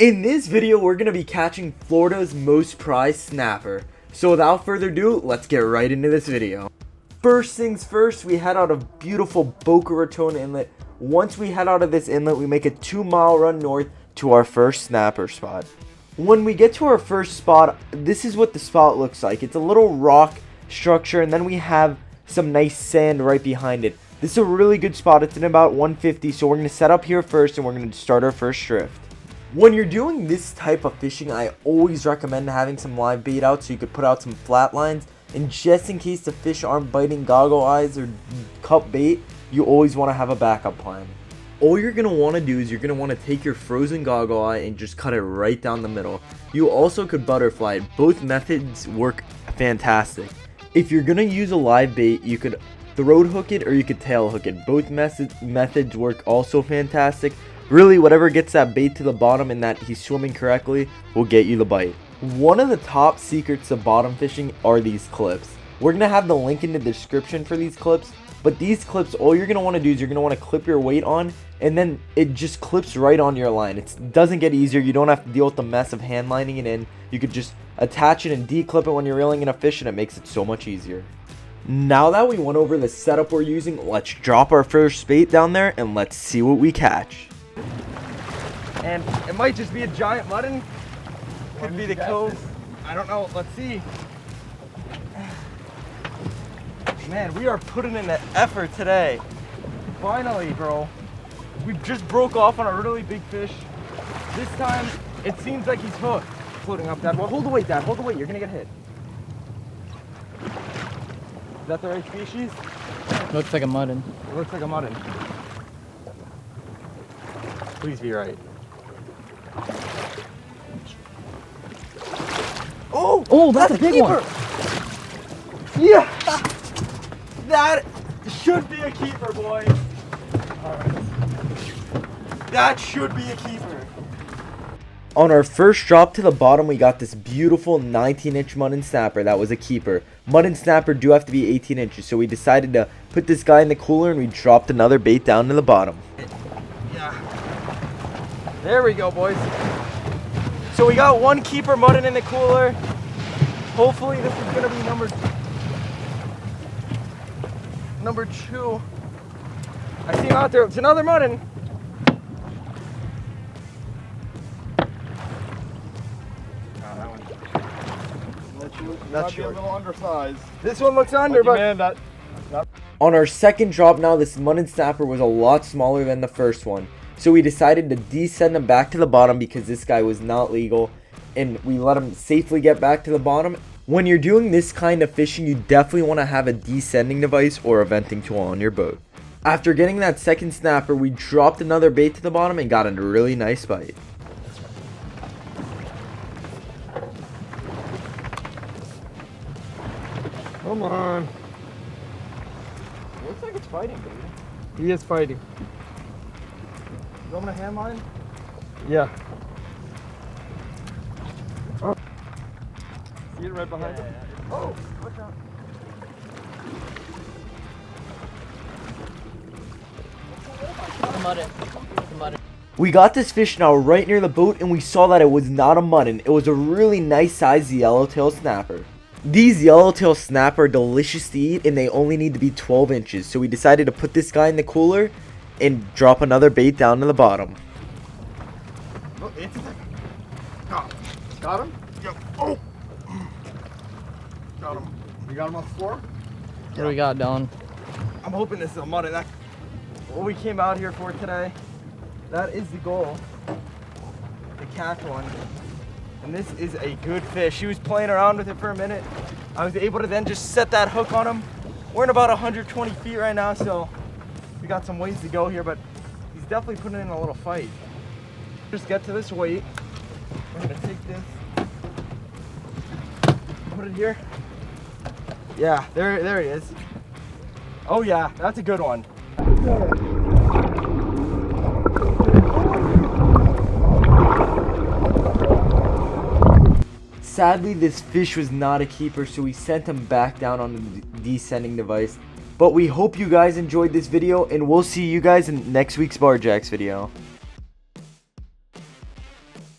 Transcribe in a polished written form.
In this video, we're going to be catching Florida's most prized snapper. So without further ado, let's get right into this video. First things first, we head out of beautiful Boca Raton Inlet. Once we head out of this inlet, we make a 2-mile run north to our first snapper spot. When we get to our first spot, this is what the spot looks like. It's a little rock structure, and then we have some nice sand right behind it. This is a really good spot. It's in about 150, so we're going to set up here first, and we're going to start our first drift. When you're doing this type of fishing, I always recommend having some live bait out so you could put out some flat lines. And just in case the fish aren't biting goggle eyes or cup bait, you always want to have a backup plan. All you're going to want to do is you're going to want to take your frozen goggle eye and just cut it right down the middle. You also could butterfly it. Both methods work fantastic. If you're going to use a live bait, you could throat hook it or you could tail hook it. Both methods work also fantastic. Really, whatever gets that bait to the bottom and that he's swimming correctly will get you the bite. One of the top secrets of bottom fishing are these clips. We're going to have the link in the description for these clips. But these clips, all you're going to want to do is you're going to want to clip your weight on, and then it just clips right on your line. It doesn't get easier. You don't have to deal with the mess of hand lining it in. You could just attach it and declip it when you're reeling in a fish, and it makes it so much easier. Now that we went over the setup we're using, let's drop our first bait down there and let's see what we catch. And it might just be a giant mutton. Could be the cove. I don't know. Let's see. Man, we are putting in an effort today. Finally, bro. We just broke off on a really big fish. This time, it seems like he's hooked. Floating up, Dad. Well, hold the weight, Dad. Hold the weight. You're gonna get hit. Is that the right species? Looks like a mutton. It looks like a mutton. Please be right. Oh, that's a big one. Yeah, that should be a keeper, boys. All right. That should be a keeper. On our first drop to the bottom, we got this beautiful 19-inch mutton snapper that was a keeper. Mutton snapper do have to be 18 inches, so we decided to put this guy in the cooler and we dropped another bait down to the bottom. Yeah. There we go, boys. So we got one keeper mutton in the cooler. Hopefully this is gonna be number 2. I see him out there. It's another mutton. Not sure. A little undersized. This one looks under, but man, On our second drop now, this mutton snapper was a lot smaller than the first one. So we decided to descend him back to the bottom because this guy was not legal. And we let him safely get back to the bottom. When you're doing this kind of fishing, you definitely want to have a descending device or a venting tool on your boat. After getting that second snapper, we dropped another bait to the bottom and got a really nice bite. come on. Looks like it's fighting, baby. He is fighting. You want me to hand mine? Yeah. see it right behind him. Oh, watch out. It's a mutton. It's a mutton. We got this fish now right near the boat and we saw that it was not a mutton. It was a really nice sized yellowtail snapper. These yellowtail snapper are delicious to eat and they only need to be 12 inches. So we decided to put this guy in the cooler and drop another bait down to the bottom. Look, it's Got him? Yep. Oh, Got him. You got him on the floor? What do we got, Dylan? I'm hoping this is a mutton. That's what we came out here for today. That is the goal. To catch one. And this is a good fish. He was playing around with it for a minute. I was able to then just set that hook on him. We're in about 120 feet right now, so we got some ways to go here, but he's definitely putting in a little fight. Just get to this weight. We're gonna take this, put it here. Yeah, there he is. Oh yeah, that's a good one. Sadly, this fish was not a keeper, so we sent him back down on the descending device. But we hope you guys enjoyed this video, and we'll see you guys in next week's Barjacks video.